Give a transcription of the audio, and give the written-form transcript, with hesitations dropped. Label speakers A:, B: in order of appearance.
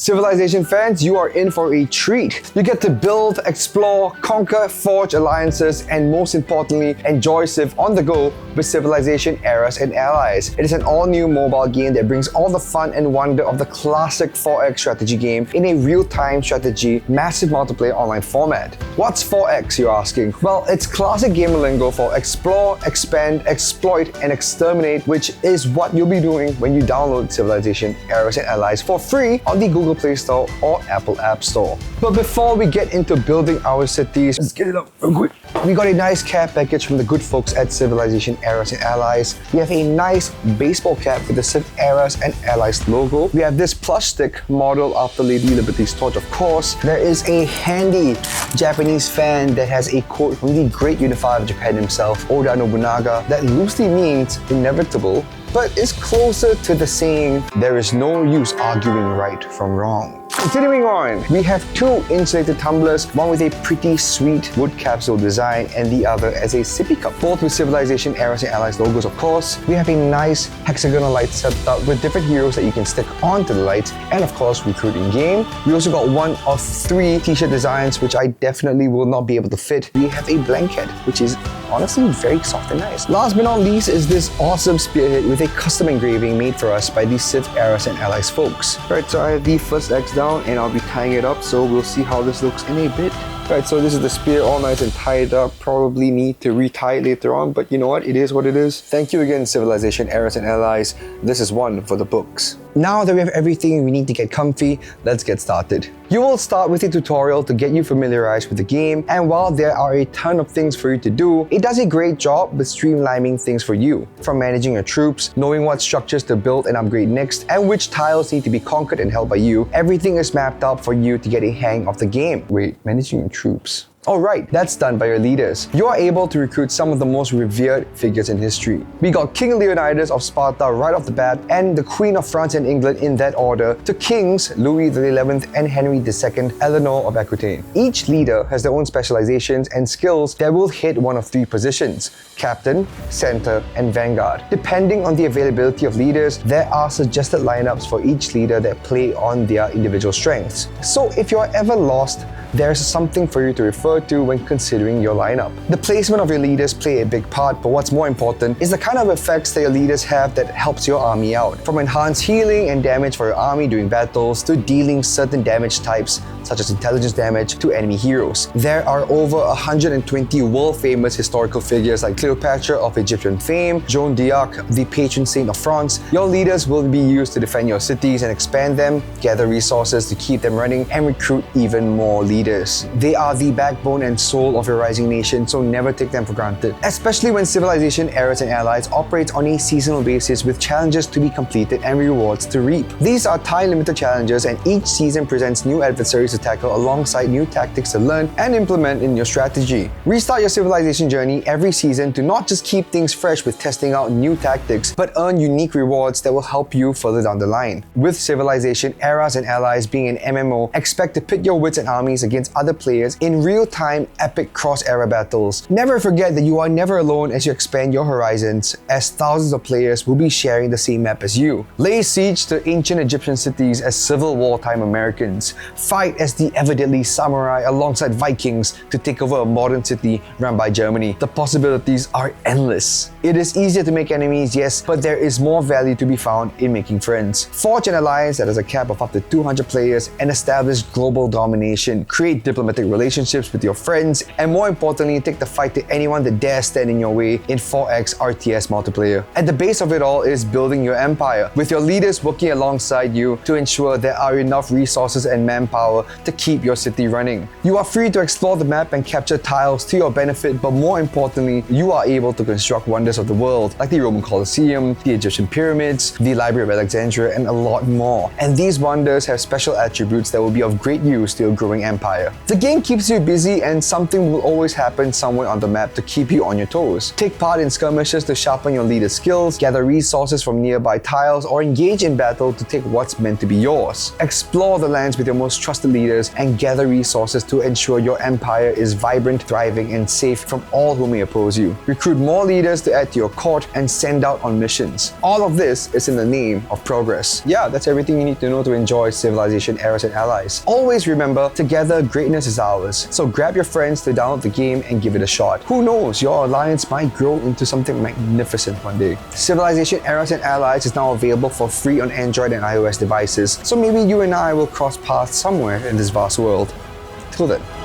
A: Civilization fans, you are in for a treat. You get to build, explore, conquer, forge alliances, and most importantly, enjoy Civ on the go with Civilization Eras and Allies. It is an all-new mobile game that brings all the fun and wonder of the classic 4X strategy game in a real-time strategy, massive multiplayer online format. What's 4X, you're asking? Well, it's classic gamer lingo for explore, expand, exploit, and exterminate, which is what you'll be doing when you download Civilization Eras and Allies for free on the Google Play Store or Apple App Store. But before we get into building our cities, let's get it up real quick. We got a nice care package from the good folks at Civilization Eras and Allies. We have a nice baseball cap with the Civ Eras and Allies logo. We have this plush stick model after Lady Liberty's torch, of course. There is a handy Japanese fan that has a quote from the great unifier of Japan himself, Oda Nobunaga, that loosely means inevitable, but is closer to the saying, there is no use arguing right from wrong. Continuing on, we have two insulated tumblers, one with a pretty sweet wood capsule design and the other as a sippy cup, both with Civilization Eras and Allies logos, of course. We have a nice hexagonal light set up with different heroes that you can stick onto the lights and of course recruit in game. We also got one of three t-shirt designs which I definitely will not be able to fit. We have a blanket which is honestly very soft and nice. Last but not least is this awesome spearhead with a custom engraving made for us by the Civ Eras and Allies folks. Right, so I have the first X down and I'll be tying it up, so we'll see how this looks in a bit. Right, so this is the spear all nice and tied up. Probably need to retie it later on, but you know what? It is what it is. Thank you again, Civilization Eras and Allies. This is one for the books. Now that we have everything we need to get comfy, let's get started. You will start with a tutorial to get you familiarized with the game, and while there are a ton of things for you to do, it does a great job with streamlining things for you. From managing your troops, knowing what structures to build and upgrade next, and which tiles need to be conquered and held by you, everything is mapped out for you to get a hang of the game. Wait, managing your troops? Alright, that's done by your leaders. You are able to recruit some of the most revered figures in history. We got King Leonidas of Sparta right off the bat, and the Queen of France and England in that order, to Kings Louis XI and Henry II, Eleanor of Aquitaine. Each leader has their own specializations and skills that will hit one of three positions: Captain, Center, and Vanguard. Depending on the availability of leaders, there are suggested lineups for each leader that play on their individual strengths. So if you're ever lost, there's something for you to refer to when considering your lineup. The placement of your leaders play a big part, but what's more important is the kind of effects that your leaders have that helps your army out. From enhanced healing and damage for your army during battles, to dealing certain damage types such as intelligence damage to enemy heroes. There are over 120 world-famous historical figures like Cleopatra of Egyptian fame, Joan d'Arc, the patron saint of France. Your leaders will be used to defend your cities and expand them, gather resources to keep them running, and recruit even more leaders. They are the backbone and soul of your rising nation, so never take them for granted. Especially when Civilization Eras and Allies operates on a seasonal basis with challenges to be completed and rewards to reap. These are time-limited challenges, and each season presents new adversaries to tackle alongside new tactics to learn and implement in your strategy. Restart your civilization journey every season to not just keep things fresh with testing out new tactics, but earn unique rewards that will help you further down the line. With Civilization Eras and Allies being an MMO, expect to pit your wits and armies against other players in real-time epic cross-era battles. Never forget that you are never alone as you expand your horizons, as thousands of players will be sharing the same map as you. Lay siege to ancient Egyptian cities as Civil War time Americans. Fight as the ever-deadly samurai alongside Vikings to take over a modern city run by Germany. The possibilities are endless. It is easier to make enemies, yes, but there is more value to be found in making friends. Forge an alliance that has a cap of up to 200 players and establish global domination. Create diplomatic relationships with your friends, and more importantly, take the fight to anyone that dares stand in your way in 4X RTS multiplayer. At the base of it all is building your empire, with your leaders working alongside you to ensure there are enough resources and manpower to keep your city running. You are free to explore the map and capture tiles to your benefit, but more importantly, you are able to construct wonders of the world like the Roman Colosseum, the Egyptian pyramids, the Library of Alexandria, and a lot more. And these wonders have special attributes that will be of great use to your growing empire. The game keeps you busy quickly, and something will always happen somewhere on the map to keep you on your toes. Take part in skirmishes to sharpen your leader's skills, gather resources from nearby tiles, or engage in battle to take what's meant to be yours. Explore the lands with your most trusted leaders and gather resources to ensure your empire is vibrant, thriving, and safe from all who may oppose you. Recruit more leaders to add to your court and send out on missions. All of this is in the name of progress. Yeah, that's everything you need to know to enjoy Civilization Eras and Allies. Always remember, together greatness is ours. So grab your friends to download the game and give it a shot. Who knows, your alliance might grow into something magnificent one day. Civilization Eras and Allies is now available for free on Android and iOS devices, so maybe you and I will cross paths somewhere in this vast world. Till then.